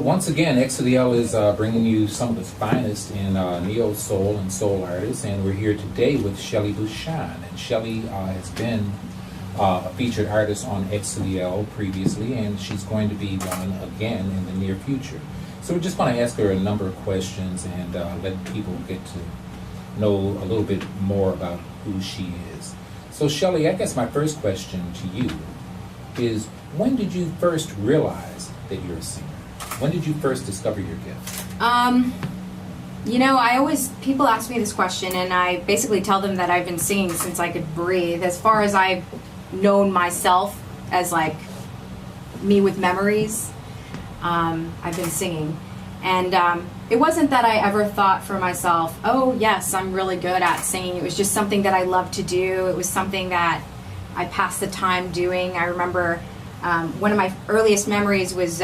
Well, once again, XLL is bringing you some of the finest in neo soul and soul artists, and we're here today with Shelly Bhushan. And Shelly has been a featured artist on XLL previously, and she's going to be one again in the near future. So we're just going to ask her a number of questions and let people get to know a little bit more about who she is. So Shelly, I guess my first question to you is, when did you first realize that you're a singer? When did you first discover your gift? People ask me this question, and I basically tell them that I've been singing since I could breathe. As far as I've known myself as like me with memories, I've been singing. And it wasn't that I ever thought for myself, oh yes, I'm really good at singing. It was just something that I loved to do. It was something that I passed the time doing. I remember one of my earliest memories was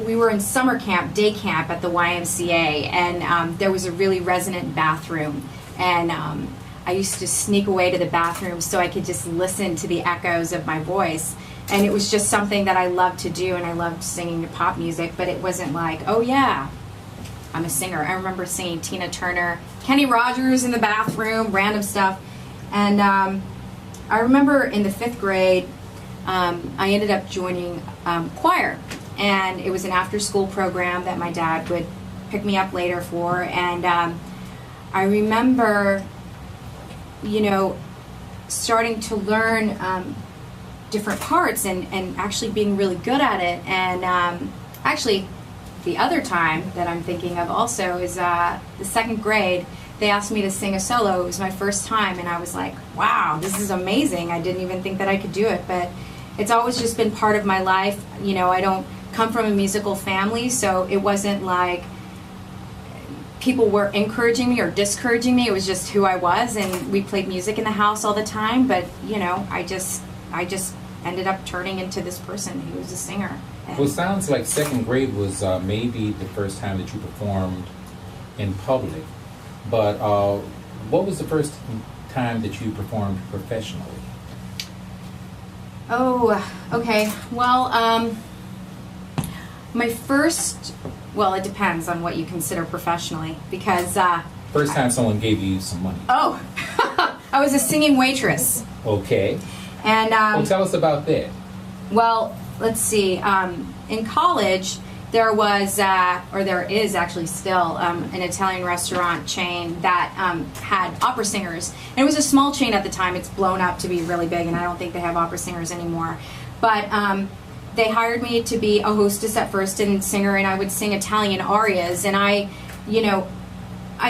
we were in summer camp, day camp at the YMCA, and there was a really resonant bathroom. And I used to sneak away to the bathroom so I could just listen to the echoes of my voice. And it was just something that I loved to do, and I loved singing pop music, but it wasn't like, oh yeah, I'm a singer. I remember singing Tina Turner, Kenny Rogers in the bathroom, random stuff. And I remember in the 5th grade, I ended up joining choir. And it was an after-school program that my dad would pick me up later for. And I remember, starting to learn different parts and actually being really good at it. And actually, the other time that I'm thinking of also is the 2nd grade. They asked me to sing a solo. It was my first time, and I was like, wow, this is amazing. I didn't even think that I could do it, but it's always just been part of my life. I don't come from a musical family, so it wasn't like people were encouraging me or discouraging me. It was just who I was, and we played music in the house all the time, but I just ended up turning into this person who was a singer. Well, it sounds like 2nd grade was maybe the first time that you performed in public, but what was the first time that you performed professionally? Oh, okay. Well, my first, it depends on what you consider professionally, because first time someone gave you some money. Oh, I was a singing waitress. Okay. And well, tell us about that. Well, let's see. In college, there was, or there is actually still, an Italian restaurant chain that had opera singers. And it was a small chain at the time. It's blown up to be really big, and I don't think they have opera singers anymore. But they hired me to be a hostess at first and singer, and I would sing Italian arias. And I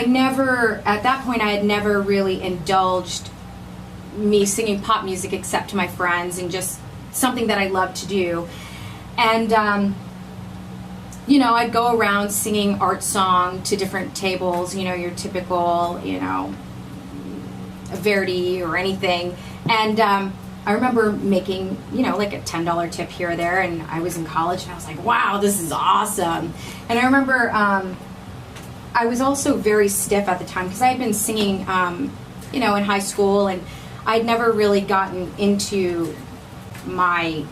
never, at that point, I had never really indulged me singing pop music except to my friends, and just something that I loved to do. And I'd go around singing art song to different tables, your typical, Verdi or anything. And I remember making, like a $10 tip here or there, and I was in college, and I was like, wow, this is awesome. And I remember I was also very stiff at the time, because I had been singing, in high school, and I'd never really gotten into my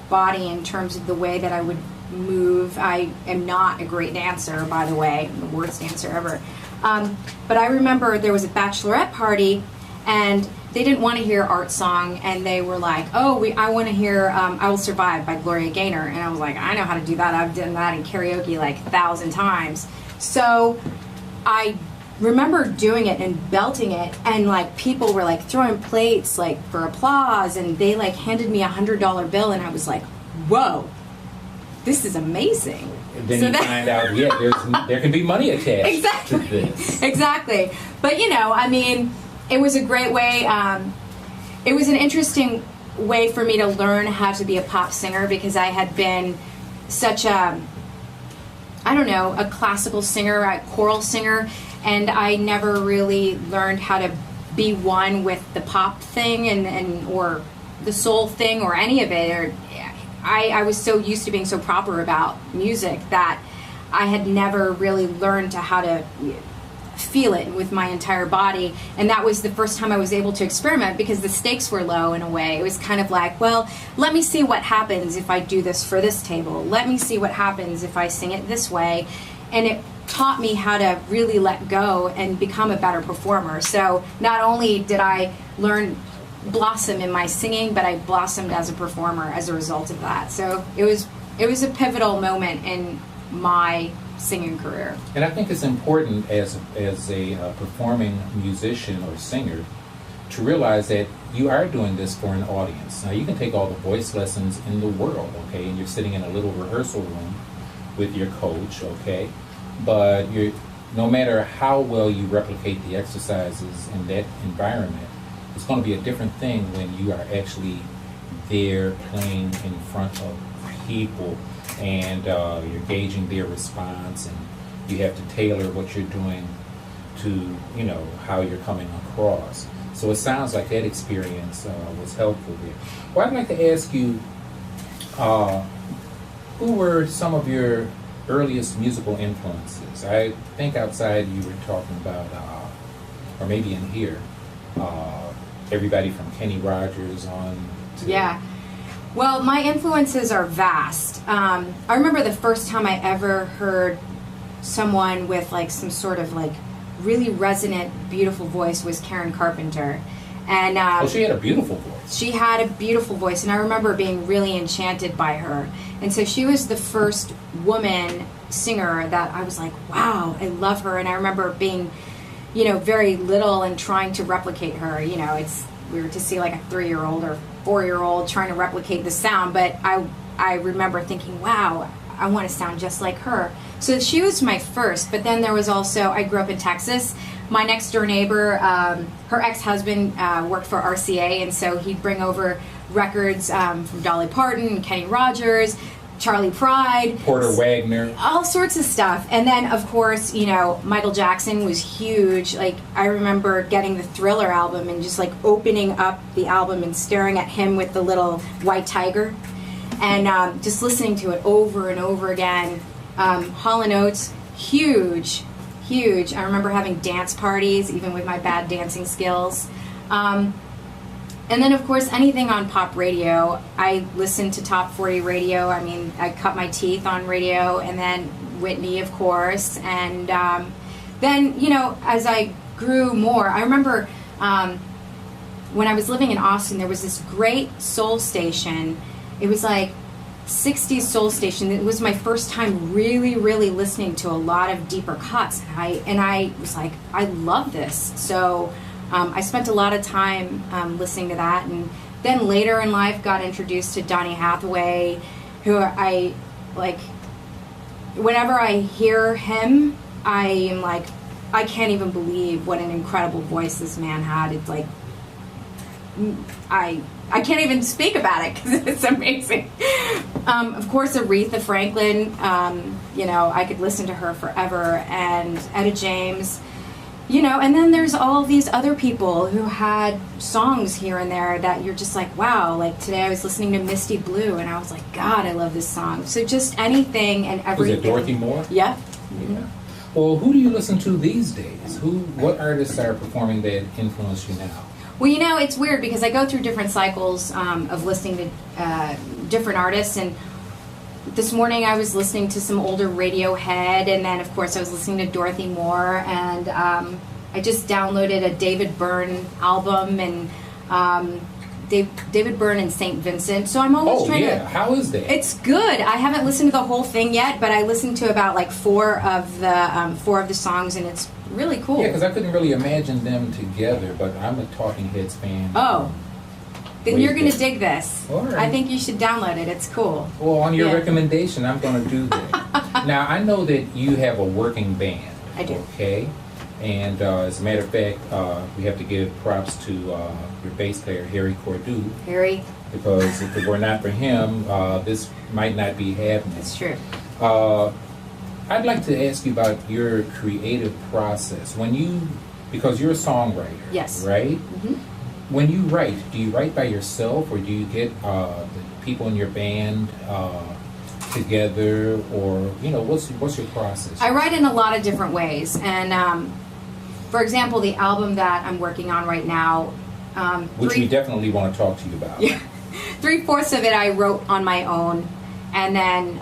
body in terms of the way that I would move. I am not a great dancer, by the way. I'm the worst dancer ever. But I remember there was a bachelorette party, and they didn't want to hear art song, and they were like, I want to hear I Will Survive by Gloria Gaynor. And I was like, I know how to do that. I've done that in karaoke like 1,000 times. So I remember doing it and belting it, and like people were like throwing plates like for applause, and they like handed me $100 bill, and I was like, whoa, this is amazing. And then you find out, there can be money attached exactly to this. Exactly. But it was a great way. It was an interesting way for me to learn how to be a pop singer, because I had been such a classical singer, a choral singer, and I never really learned how to be one with the pop thing and or the soul thing or any of it. Or I was so used to being so proper about music that I had never really learned how to feel it with my entire body. And that was the first time I was able to experiment because the stakes were low in a way. It was kind of like, well, let me see what happens if I do this for this table. Let me see what happens if I sing it this way. And it taught me how to really let go and become a better performer. So not only did I blossom in my singing, but I blossomed as a performer as a result of that. So it was a pivotal moment in my singing career. And I think it's important as a performing musician or singer to realize that you are doing this for an audience. Now, you can take all the voice lessons in the world, okay, and you're sitting in a little rehearsal room with your coach, okay, but no matter how well you replicate the exercises in that environment, it's going to be a different thing when you are actually there playing in front of people, and you're gauging their response, and you have to tailor what you're doing to, how you're coming across. So it sounds like that experience was helpful there. Well, I'd like to ask you, who were some of your earliest musical influences? I think outside you were talking about, or maybe in here, everybody from Kenny Rogers on to... Yeah. Well, my influences are vast. I remember the first time I ever heard someone with like some sort of like really resonant, beautiful voice was Karen Carpenter. And she had a beautiful voice. She had a beautiful voice, and I remember being really enchanted by her. And so she was the first woman singer that I was like, wow, I love her. And I remember being, very little and trying to replicate her. It's weird to see like a 3-year-old or 4-year-old trying to replicate the sound, but I remember thinking, wow, I want to sound just like her. So she was my first, but then there was also, I grew up in Texas. My next door neighbor, her ex-husband worked for RCA, and so he'd bring over records from Dolly Parton, Kenny Rogers, Charlie Pride, Porter Wagner, all sorts of stuff. And then, of course, Michael Jackson was huge. Like, I remember getting the Thriller album and just like opening up the album and staring at him with the little white tiger, and just listening to it over and over again. Hall & Oates, huge. I remember having dance parties, even with my bad dancing skills. And then, of course, anything on pop radio. I listened to Top 40 radio. I mean, I cut my teeth on radio, and then Whitney, of course. And then, as I grew more, I remember when I was living in Austin, there was this great soul station. It was like 60s soul station. It was my first time really, really listening to a lot of deeper cuts. And I was like, I love this. So I spent a lot of time listening to that, and then later in life got introduced to Donny Hathaway, who I like. Whenever I hear him, I am like, I can't even believe what an incredible voice this man had. It's like, I can't even speak about it because it's amazing. Of course, Aretha Franklin, I could listen to her forever, and Etta James. And then there's all these other people who had songs here and there that you're just like, wow. Like today I was listening to Misty Blue, and I was like, God, I love this song. So just anything and everything. Was it Dorothy Moore? Yeah. Yeah. Well, who do you listen to these days? What artists are performing that influence you now? Well, it's weird because I go through different cycles of listening to different artists, and this morning I was listening to some older Radiohead, and then of course I was listening to Dorothy Moore, and I just downloaded a David Byrne album, and David Byrne and St. Vincent. So I'm almost trying to... How is that? It's good. I haven't listened to the whole thing yet, but I listened to about like four of the songs, and it's really cool. Yeah, because I couldn't really imagine them together, but I'm a Talking Heads fan. Oh. Then you're going to dig this. All right. I think you should download it. It's cool. Well, on your recommendation, I'm going to do that. Now, I know that you have a working band. I do. Okay. And as a matter of fact, we have to give props to your bass player, Harry Cordu. Harry. Because if it were not for him, this might not be happening. It's true. I'd like to ask you about your creative process. Because you're a songwriter. Yes. Right? Mm-hmm. When you write, do you write by yourself, or do you get the people in your band together, or what's your process? I write in a lot of different ways, and for example, the album that I'm working on right now, which we definitely want to talk to you about. Yeah, 3/4 of it I wrote on my own, and then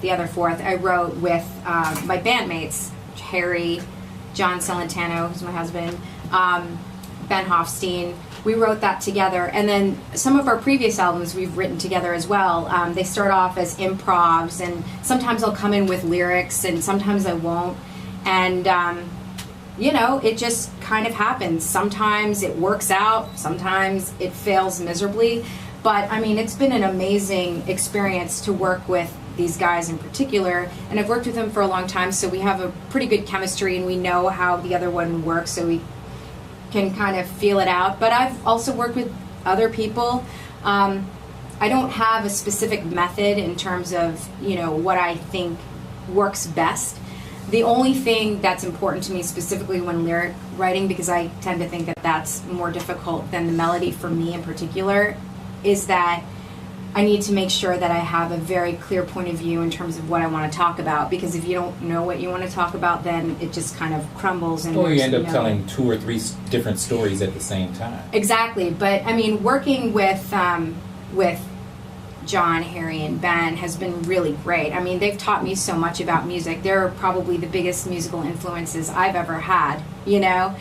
the other fourth I wrote with my bandmates, Harry, John Celentano, who's my husband, Ben Hofstein. We wrote that together, and then some of our previous albums we've written together as well. They start off as improvs, and sometimes I'll come in with lyrics, and sometimes I won't. And you know, it just kind of happens. Sometimes it works out, sometimes it fails miserably. But I mean, it's been an amazing experience to work with these guys in particular, and I've worked with them for a long time, so we have a pretty good chemistry, and we know how the other one works, so we can kind of feel it out. But I've also worked with other people. I don't have a specific method in terms of, you know, what I think works best. The only thing that's important to me specifically when lyric writing, because I tend to think that that's more difficult than the melody for me in particular, is that I need to make sure that I have a very clear point of view in terms of what I want to talk about, because if you don't know what you want to talk about, then it just kind of crumbles. And or you end up telling 2 or 3 different stories at the same time. Exactly. But I mean, working with John, Harry, and Ben has been really great. I mean, they've taught me so much about music. They're probably the biggest musical influences I've ever had, you know?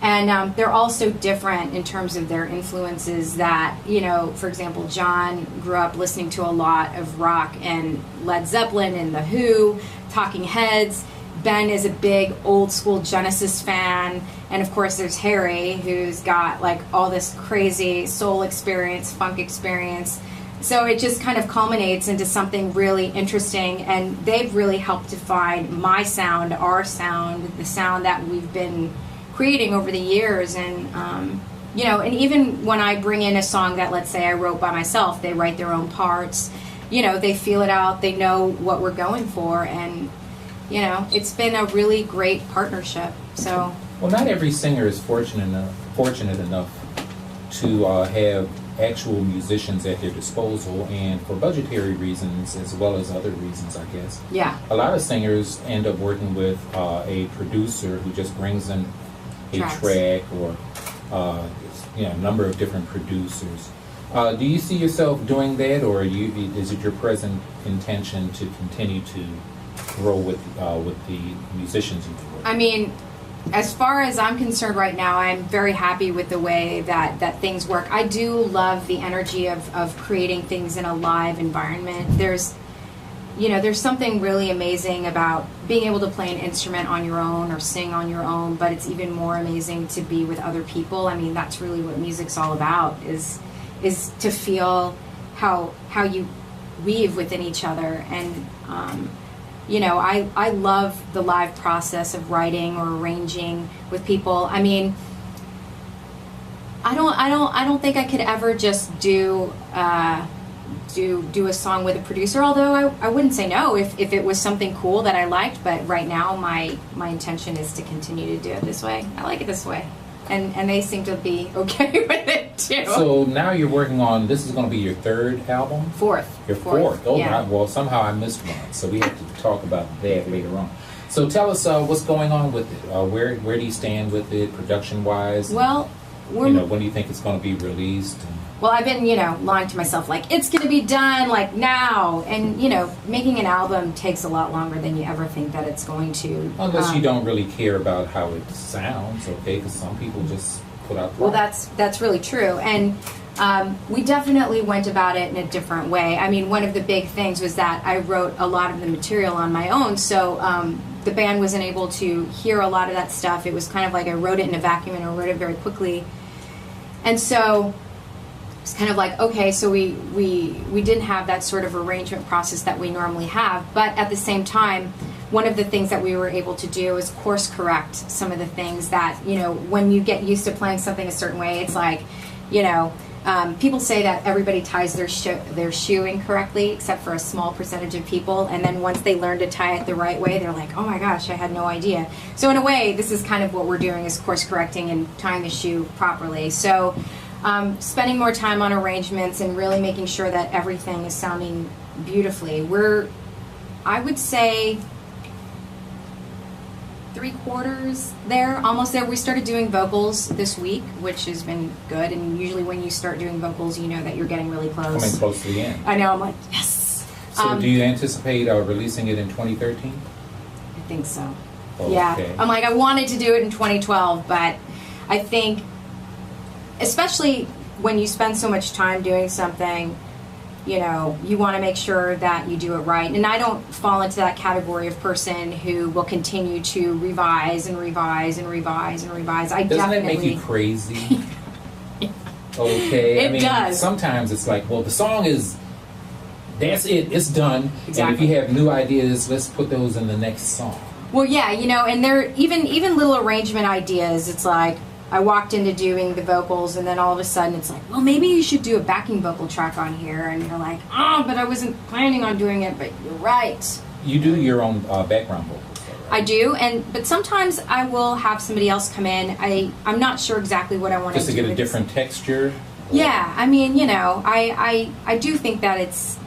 And they're also different in terms of their influences that, you know, for example, John grew up listening to a lot of rock and Led Zeppelin and The Who, Talking Heads. Ben is a big old school Genesis fan. And of course there's Harry, who's got like all this crazy soul experience, funk experience. So it just kind of culminates into something really interesting, and they've really helped define my sound, our sound, the sound that we've been creating over the years. And you know, and even when I bring in a song that, let's say, I wrote by myself, they write their own parts, you know, they feel it out, they know what we're going for, and you know, it's been a really great partnership. So well, not every singer is fortunate enough to have actual musicians at their disposal, and for budgetary reasons as well as other reasons, I guess. Yeah. A lot of singers end up working with a producer who just brings in a track, or you know, a number of different producers. Do you see yourself doing that, or is it your present intention to continue to grow with the musicians you work with? I mean, as far as I'm concerned right now, I'm very happy with the way that things work. I do love the energy of creating things in a live environment. There's something really amazing about being able to play an instrument on your own or sing on your own, but it's even more amazing to be with other people. I mean, that's really what music's all about, is to feel how you weave within each other. And you know, I love the live process of writing or arranging with people. I mean, I don't think I could ever just do a song with a producer, although I wouldn't say no if it was something cool that I liked. But right now my intention is to continue to do it this way. I like it this way. And they seem to be okay with it too. So now you're working on, this is going to be your 3rd album? Fourth. Your fourth. Oh, yeah. Well, somehow I missed one, so we have to talk about that later on. So tell us what's going on with it. Where do you stand with it, production-wise? Well, you know, when do you think it's going to be released? Well, I've been, you know, lying to myself, like, it's going to be done, like, now. And, you know, making an album takes a lot longer than you ever think that it's going to. Unless you don't really care about how it sounds, okay? Because some people just put out... Well, that's really true. And we definitely went about it in a different way. I mean, one of the big things was that I wrote a lot of the material on my own, so the band wasn't able to hear a lot of that stuff. It was kind of like I wrote it in a vacuum, and I wrote it very quickly. And so... it's kind of like, okay, so we didn't have that sort of arrangement process that we normally have, but at the same time, one of the things that we were able to do is course correct some of the things that, you know, when you get used to playing something a certain way, it's like, you know, people say that everybody ties their shoe incorrectly, except for a small percentage of people, and then once they learn to tie it the right way, they're like, oh my gosh, I had no idea. So in a way, this is kind of what we're doing, is course correcting and tying the shoe properly. So spending more time on arrangements and really making sure that everything is sounding beautifully. I would say 3/4 there, almost there. We started doing vocals this week, which has been good. And usually when you start doing vocals, you know that you're getting really close. Coming close to the end. I know, I'm like, yes. So do you anticipate releasing it in 2013? I think so. Okay. Yeah. I'm like, I wanted to do it in 2012, but I think, especially when you spend so much time doing something, you know, you want to make sure that you do it right. And I don't fall into that category of person who will continue to revise and revise and revise and revise. Doesn't that make you crazy? Okay. It does. Sometimes it's like, well, the song is, that's it, it's done. Exactly. And if you have new ideas, let's put those in the next song. Well, yeah, you know, and there even little arrangement ideas. It's like I walked into doing the vocals, and then all of a sudden it's like, well, maybe you should do a backing vocal track on here, and you're like, oh, but I wasn't planning on doing it. But you're right. You do your own background vocals, though, right? I do, but sometimes I will have somebody else come in. I'm not sure exactly what I want to do. Just to get a different texture. Yeah, I mean, you know, I do think that it's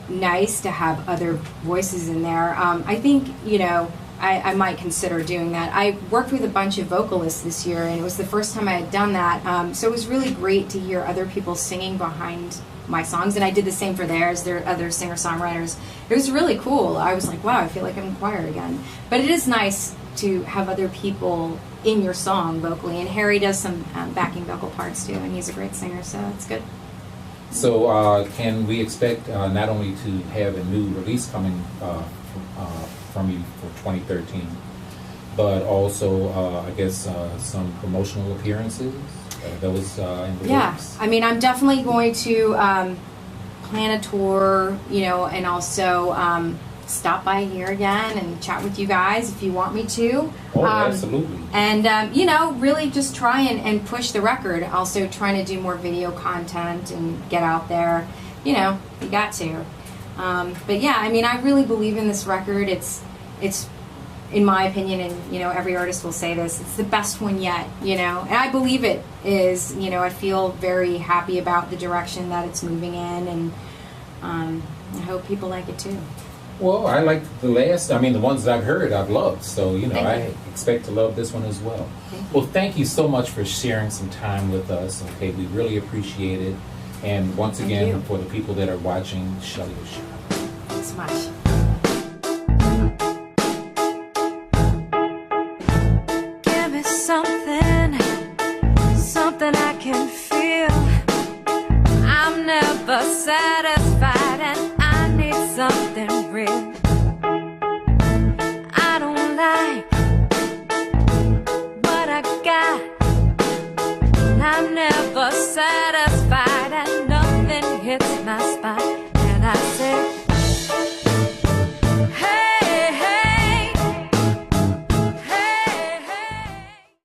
nice to have other voices in there. I think, you know, I might consider doing that. I worked with a bunch of vocalists this year, and it was the first time I had done that. So it was really great to hear other people singing behind my songs, and I did the same for theirs. There are other singer-songwriters. It was really cool. I was like, wow, I feel like I'm in choir again. But it is nice to have other people in your song vocally, and Harry does some backing vocal parts too, and he's a great singer, so it's good. So can we expect not only to have a new release coming from you for 2013, but also, I guess, some promotional appearances? Those in the works? I mean, I'm definitely going to plan a tour, you know, and also stop by here again and chat with you guys if you want me to. Oh, absolutely. And, you know, really just try and push the record. Also trying to do more video content and get out there. You know, you got to. But yeah, I mean, I really believe in this record. It's in my opinion, and you know, every artist will say this, it's the best one yet, you know, and I believe it is. You know, I feel very happy about the direction that it's moving in, and I hope people like it too. Well, I like the ones that I've heard, I've loved. So, you know, I expect to love this one as well. Well, thank you so much for sharing some time with us. Okay, we really appreciate it. And once again, for the people that are watching, Shelly Bhushan. Thanks so much. Give me something I can feel. I'm never satisfied and I need something real. I don't like what I got. I'm never satisfied and nothing hits my spot. And I say,